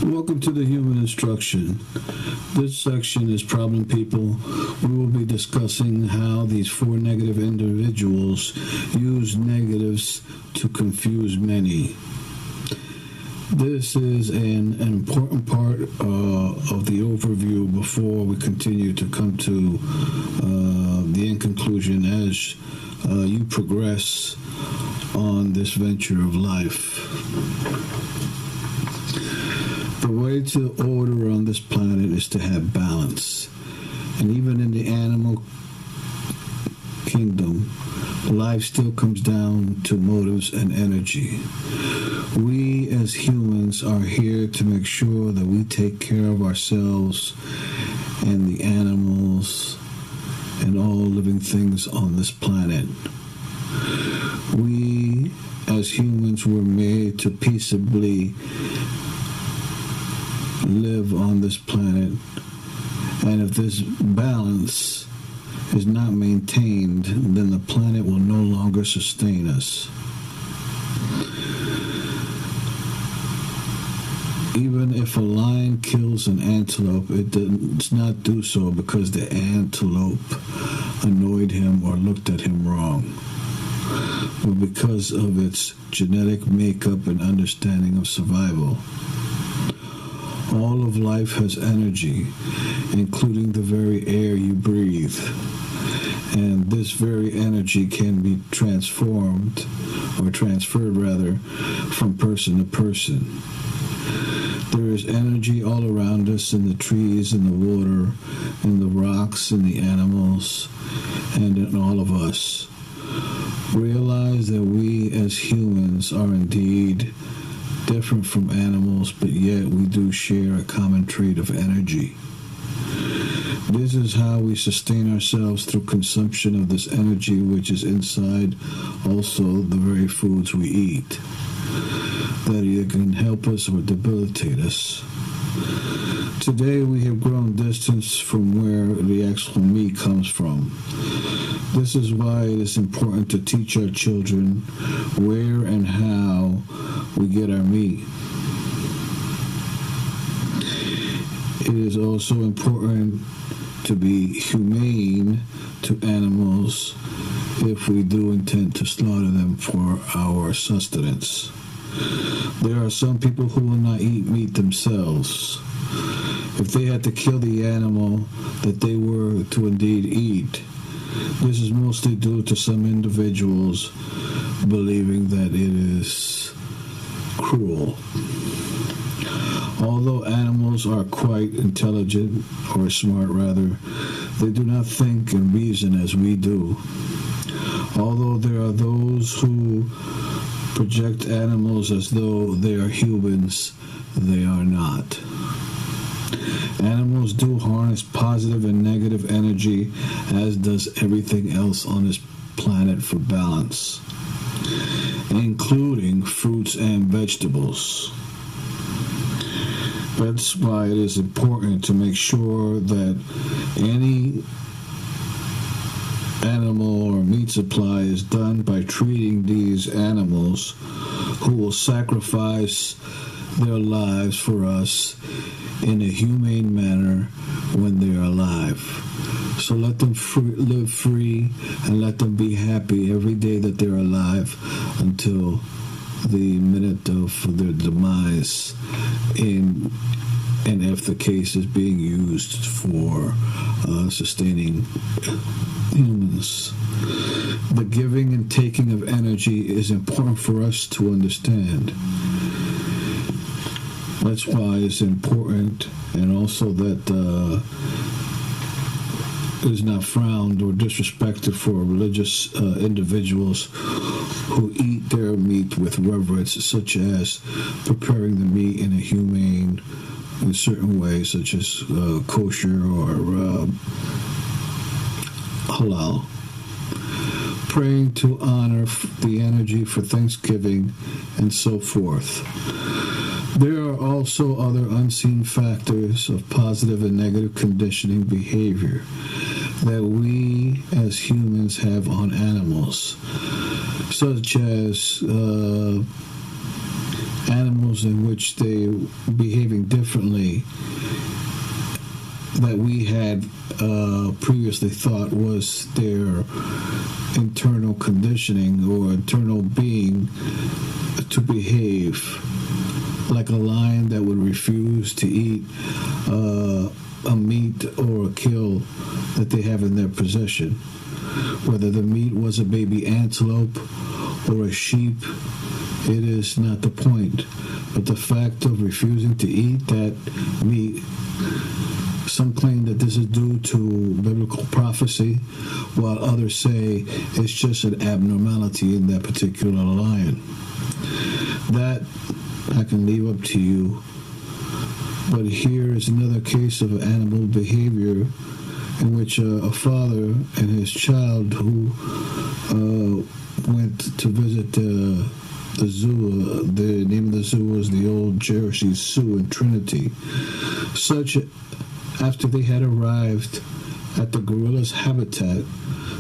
Welcome to the Human Instruction. This section is Problem People. We will be discussing how these four negative individuals use negatives to confuse many. This is an important part of the overview before we continue to come to the end conclusion as you progress on this venture of life. The way to order on this planet is to have balance. And even in the animal kingdom, life still comes down to motives and energy. We as humans are here to make sure that we take care of ourselves and the animals and all living things on this planet. We as humans were made to peaceably live on this planet, and if this balance is not maintained, then the planet will no longer sustain us. Even if a lion kills an antelope, it does not do so because the antelope annoyed him or looked at him wrong, but because of its genetic makeup and understanding of survival. All of life has energy, including the very air you breathe. And this very energy can be transferred from person to person. There is energy all around us in the trees, in the water, in the rocks, in the animals, and in all of us. Realize that we as humans are indeed different from animals, but yet we do share a common trait of energy. This is how we sustain ourselves through consumption of this energy, which is inside also the very foods we eat, that either can help us or debilitate us. Today we have grown distance from where the actual meat comes from. This is why it is important to teach our children where and how we get our meat. It is also important to be humane to animals if we do intend to slaughter them for our sustenance. There are some people who will not eat meat themselves. If they had to kill the animal that they were to indeed eat, this is mostly due to some individuals believing that it is cruel. Although animals are quite intelligent, or smart rather, they do not think and reason as we do. Although there are those who project animals as though they are humans, they are not. Animals do harness positive and negative energy, as does everything else on this planet for balance, including fruits and vegetables. That's why it is important to make sure that any animal or meat supply is done by treating these animals who will sacrifice their lives for us in a humane manner when they are alive. So let them live free and let them be happy every day that they're alive until the minute of their demise, and if the case is being used for sustaining humans. The giving and taking of energy is important for us to understand. That's why it's important, and also that it is not frowned or disrespected for religious individuals who eat their meat with reverence, such as preparing the meat in a humane, in a certain way, such as kosher or halal. Praying to honor the energy for Thanksgiving and so forth. There are also other unseen factors of positive and negative conditioning behavior that we as humans have on animals, such as animals in which they behaving differently that we had previously thought was their internal conditioning or internal being to behave like a lion that would refuse to eat a meat or a kill that they have in their possession. Whether the meat was a baby antelope or a sheep, it is not the point. But the fact of refusing to eat that meat, some claim that this is due to biblical prophecy, while others say it's just an abnormality in that particular lion. That I can leave up to you. But here is another case of animal behavior in which a father and his child who went to visit the zoo. The name of the zoo was the Old Jersey Zoo in Trinity. After they had arrived at the gorilla's habitat,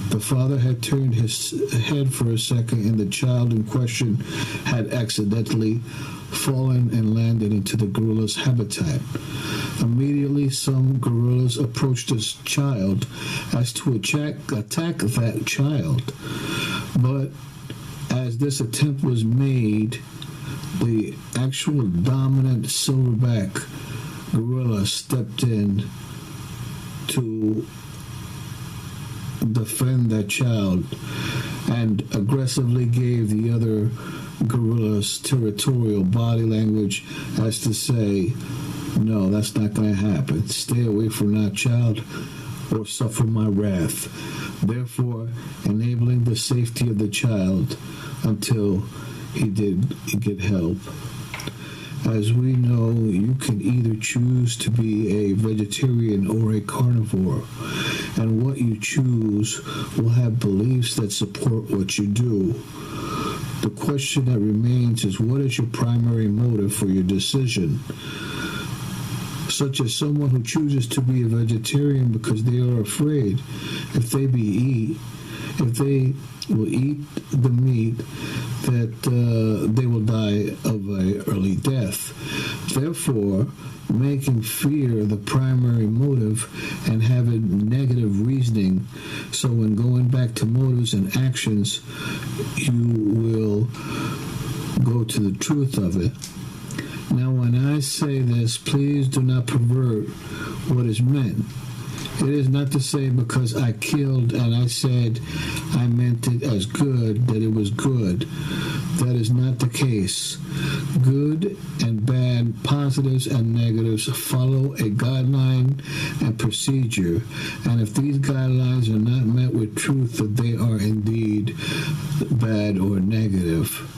the father had turned his head for a second, and the child in question had accidentally fallen and landed into the gorilla's habitat. Immediately, some gorillas approached this child as to attack that child. But as this attempt was made, the actual dominant silverback gorilla stepped in to defend that child and aggressively gave the other gorillas territorial body language as to say, no, that's not going to happen. Stay away from that child or suffer my wrath. Therefore, enabling the safety of the child until he did get help. As we know, you can either choose to be a vegetarian or a carnivore, and what you choose will have beliefs that support what you do. The question that remains is, what is your primary motive for your decision? Such as someone who chooses to be a vegetarian because they are afraid if they will eat the meat that they will die of an early death. Therefore, making fear the primary motive and having negative reasoning, so when going back to motives and actions, you will go to the truth of it. Now, when I say this, please do not pervert what is meant. It is not to say because I killed and I said I meant it as good that it was good. That is not the case. Good and bad, positives and negatives follow a guideline and procedure. And if these guidelines are not met with truth, that they are indeed bad or negative.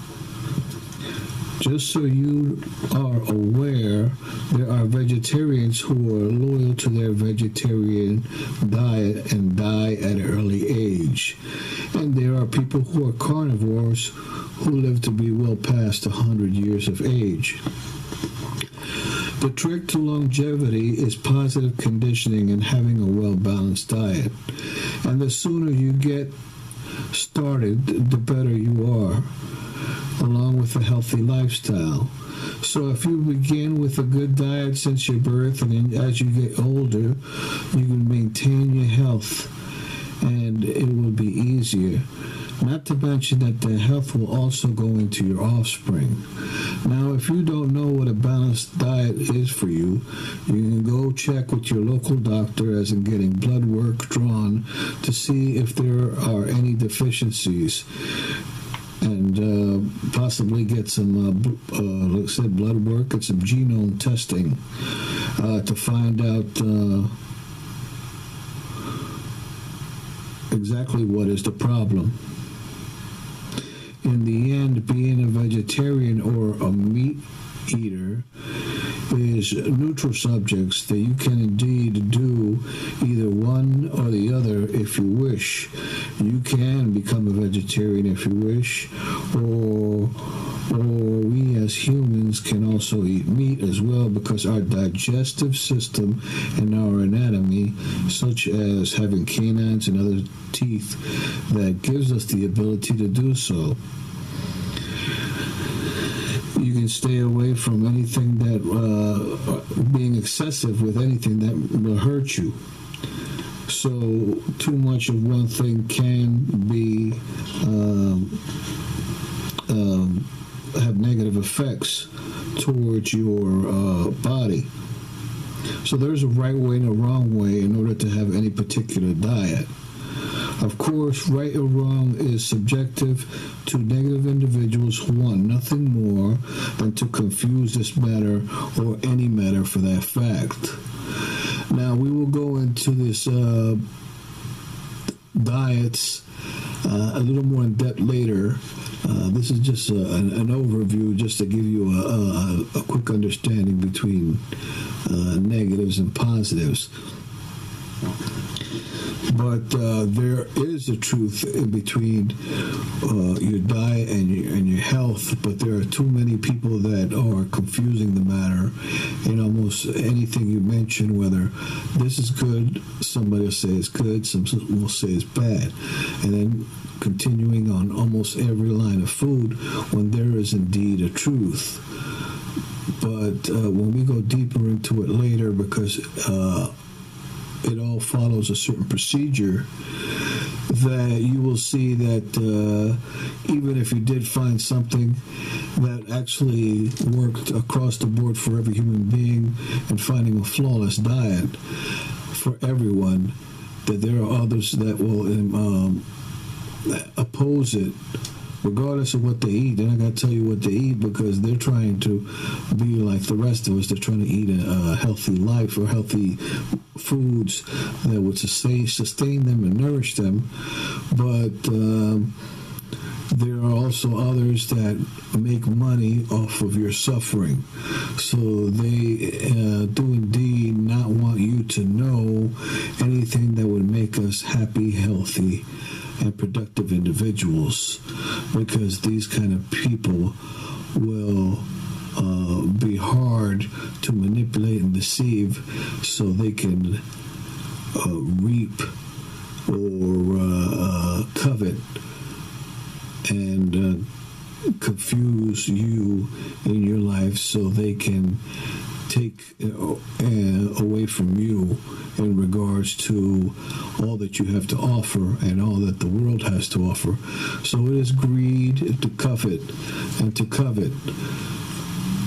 Just so you are aware, there are vegetarians who are loyal to their vegetarian diet and die at an early age. And there are people who are carnivores who live to be well past 100 years of age. The trick to longevity is positive conditioning and having a well-balanced diet. And the sooner you get started, the better you are, along with a healthy lifestyle. So if you begin with a good diet since your birth, and then as you get older, you can maintain your health, and it will be easier. Not to mention that the health will also go into your offspring. Now, if you don't know what a balanced diet is for you, you can go check with your local doctor, as in getting blood work drawn to see if there are any deficiencies, and possibly get some, like I said, blood work and some genome testing to find out exactly what is the problem. In the end, being a vegetarian or a meat eater is neutral subjects that you can indeed do either one or the other if you wish. You can become a vegetarian if you wish, or we as humans can also eat meat as well, because our digestive system and our anatomy, such as having canines and other teeth, that gives us the ability to do so. You can stay away from anything that, being excessive with anything that will hurt you. So too much of one thing can be have negative effects towards your body. So there's a right way and a wrong way in order to have any particular diet. Of course, right or wrong is subjective to negative individuals who want nothing more than to confuse this matter or any matter for that fact. Now, we will go into this diets a little more in depth later. This is just an overview just to give you a quick understanding between negatives and positives. But there is a truth in between your diet and your health, but there are too many people that are confusing the matter. In almost anything you mention, whether this is good, somebody will say it's good, some will say it's bad. And then continuing on almost every line of food when there is indeed a truth. But when we go deeper into it later, because it all follows a certain procedure, that you will see that even if you did find something that actually worked across the board for every human being and finding a flawless diet for everyone, that there are others that will oppose it regardless of what they eat. They're not going to tell you what to eat because they're trying to be like the rest of us. They're trying to eat a healthy life or healthy foods that would sustain them and nourish them. But there are also others that make money off of your suffering. So they do indeed not want you to know anything that would make us happy, healthy, and productive individuals, because these kind of people will be hard to manipulate and deceive so they can reap or covet and confuse you in your life so they can take away from you in regards to all that you have to offer and all that the world has to offer. So it is greed to covet, and to covet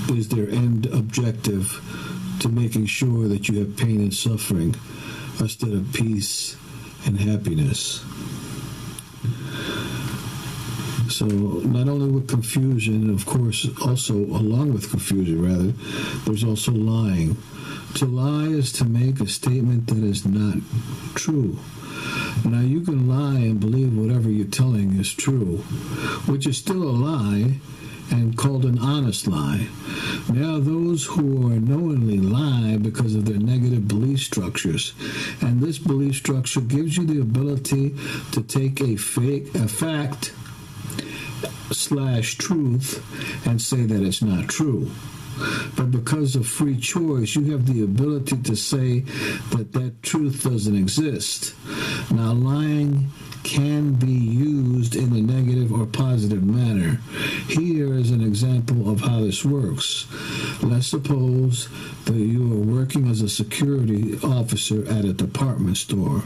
is their end objective to making sure that you have pain and suffering instead of peace and happiness. So not only with confusion, of course, also along with confusion, rather, there's also lying. To lie is to make a statement that is not true. Now, you can lie and believe whatever you're telling is true, which is still a lie and called an honest lie. There are those who unknowingly lie because of their negative belief structures, and this belief structure gives you the ability to take a fact / truth and say that it's not true. But because of free choice, you have the ability to say that that truth doesn't exist. Now, lying can be used in a negative or positive manner. Here is an example of how this works. Let's suppose that you are working as a security officer at a department store,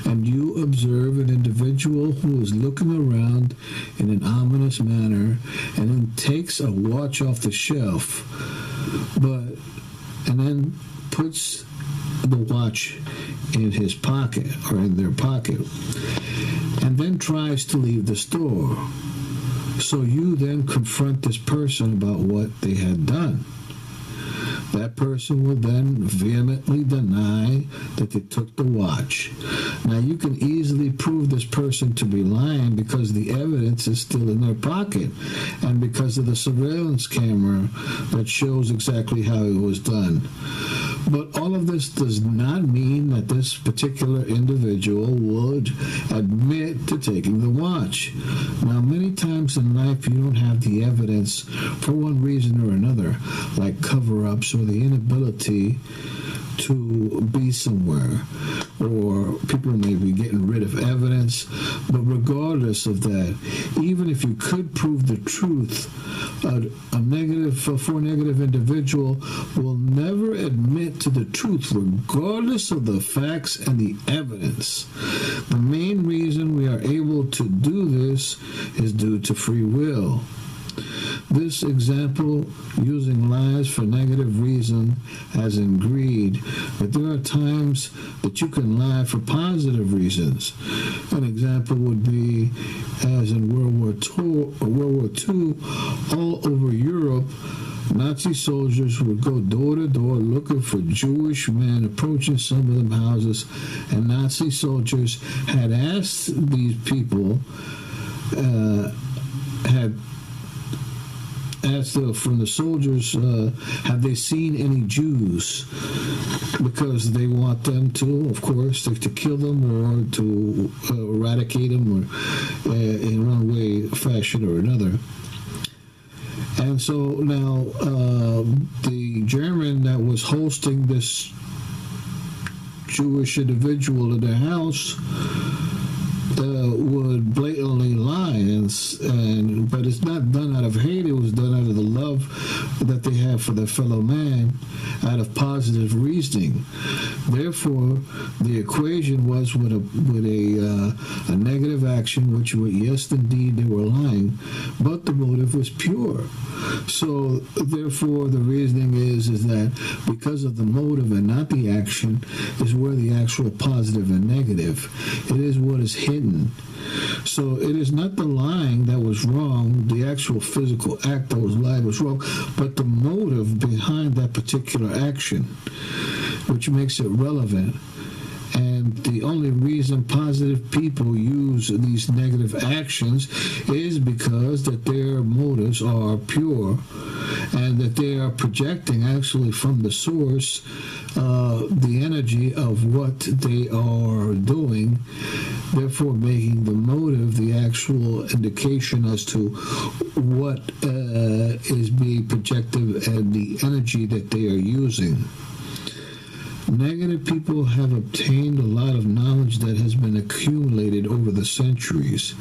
and you observe an individual who is looking around in an ominous manner and then takes a watch off the shelf, and then puts the watch in his pocket or in their pocket, and then tries to leave the store. So you then confront this person about what they had done. That person will then vehemently deny that they took the watch. Now, you can easily prove this person to be lying because the evidence is still in their pocket and because of the surveillance camera that shows exactly how it was done. But all of this does not mean that this particular individual would admit to taking the watch. Now, many times in life, you don't have the evidence for one reason or another, like cover-ups or the inability to be somewhere, or people may be getting rid of evidence. But regardless of that, even if you could prove the truth a negative, for negative individual will never admit to the truth, regardless of the facts and the evidence. The main reason we are able to do this is due to free will. This example, using lies for negative reason, as in greed, but there are times that you can lie for positive reasons. An example would be, as in World War II, all over Europe, Nazi soldiers would go door to door looking for Jewish men approaching some of them houses, and Nazi soldiers had asked these people, from the soldiers, have they seen any Jews? Because they want them to, of course, to kill them or to eradicate them, or in one way, fashion, or another. And so now the German that was hosting this Jewish individual in their house would blatantly lie, but it's not done out of hate. It was done out of the love that they have for their fellow man, out of positive reasoning. Therefore, the equation was with a negative action, which was, yes, indeed, they were lying, but the motive was pure. So, therefore, the reasoning is that because of the motive and not the action is where the actual positive and negative. It is what is hidden. So it is not the lying that was wrong, the actual physical act that was lying was wrong, but the motive behind that particular action, which makes it relevant. And the only reason positive people use these negative actions is because that their motives are pure and that they are projecting actually from the source the energy of what they are doing, therefore making the motive the actual indication as to what is being projected and the energy that they are using. Negative people have obtained a lot of knowledge that has been accumulated over the centuries,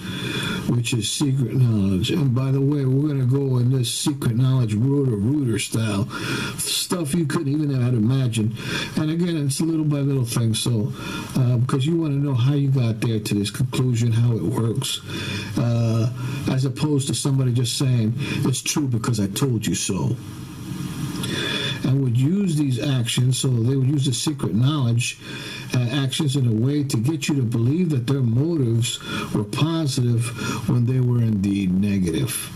which is secret knowledge. And by the way, we're going to go in this secret knowledge Rooter style, stuff you couldn't even have imagined. And again, it's little by little things. So, because you want to know how you got there to this conclusion, how it works, as opposed to somebody just saying, it's true because I told you so. And would use these actions, so they would use the secret knowledge actions in a way to get you to believe that their motives were positive when they were indeed negative.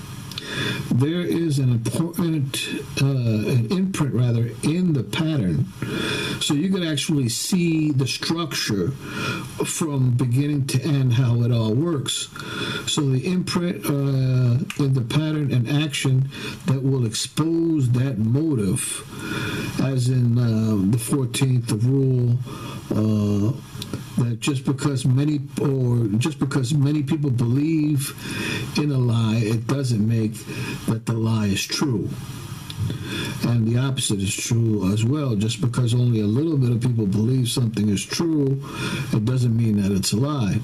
There is an important an imprint in the pattern, so you can actually see the structure from beginning to end, how it all works. So the imprint in the pattern and action that will expose that motive, as in the 14th rule, that just because many people believe in a lie, it doesn't make that the lie is true. And the opposite is true as well. Just because only a little bit of people believe something is true, it doesn't mean that it's a lie.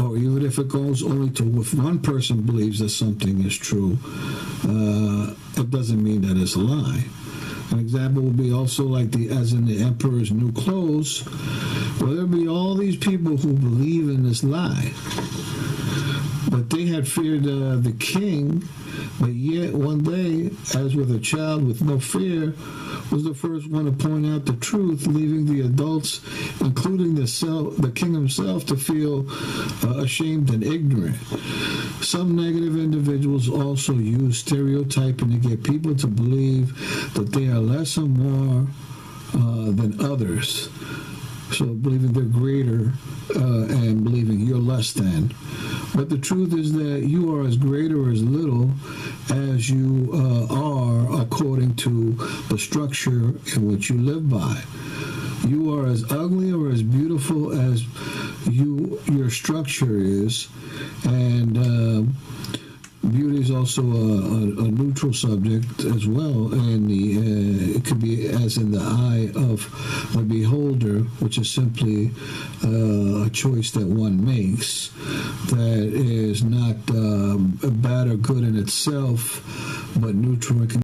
Or even if it goes only to if one person believes that something is true, it doesn't mean that it's a lie. An example would be also like as in the emperor's new clothes, where there'd be all these people who believe in this lie. But they had feared the king, but yet one day, as with a child with no fear, was the first one to point out the truth, leaving the adults, including the king himself, to feel ashamed and ignorant. Some negative individuals also use stereotyping to get people to believe that they are less or more than others. So believing they're greater and believing you're less than. But the truth is that you are as great or as little as you are according to the structure in which you live by. You are as ugly or as beautiful as your structure is, and beauty is also a neutral neutral subject as well, and it could be as in the eye of a beholder, which is simply a choice that one makes that is not bad or good in itself, but neutral and